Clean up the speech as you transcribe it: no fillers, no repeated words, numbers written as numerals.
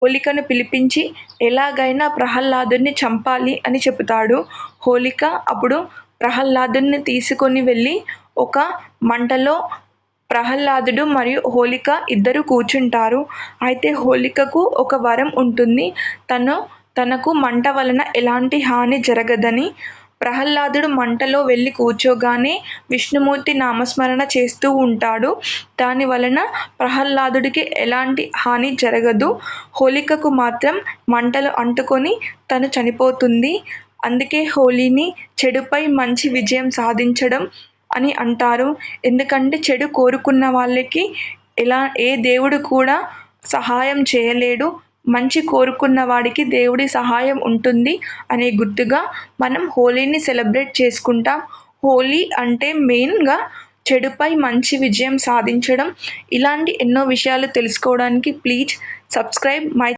హోలికను పిలిపించి ఎలాగైనా ప్రహ్లాదుని చంపాలి అని చెబుతాడు. హోలిక అప్పుడు ప్రహ్లాదుని తీసుకొని వెళ్ళి ఒక మంటలో ప్రహ్లాదుడు మరియు హోలిక ఇద్దరు కూర్చుంటారు. అయితే హోలికకు ఒక వరం ఉంటుంది. తనకు మంట వలన ఎలాంటి హాని జరగదని. ప్రహ్లాదుడు మంటలో వెళ్ళి కూర్చోగానే విష్ణుమూర్తి నామస్మరణ చేస్తూ ఉంటాడు. దాని వలన ప్రహ్లాదుడికి ఎలాంటి హాని జరగదు. హోలికకు మాత్రం మంటలు అంటుకొని తను చనిపోతుంది. అందుకే హోలీని చెడుపై మంచి విజయం సాధించడం అని అంటారు. ఎందుకంటే చెడు కోరుకున్న వాళ్ళకి ఏ దేవుడు కూడా సహాయం చేయలేడు. మంచి కోరుకున్న వాడికి దేవుడి సహాయం ఉంటుంది అనే గుర్తుగా మనం హోలీని సెలబ్రేట్ చేసుకుంటాం. హోలీ అంటే మెయిన్గా చెడుపై మంచి విజయం సాధించడం. ఇలాంటి ఎన్నో విషయాలు తెలుసుకోవడానికి ప్లీజ్ సబ్స్క్రైబ్ మై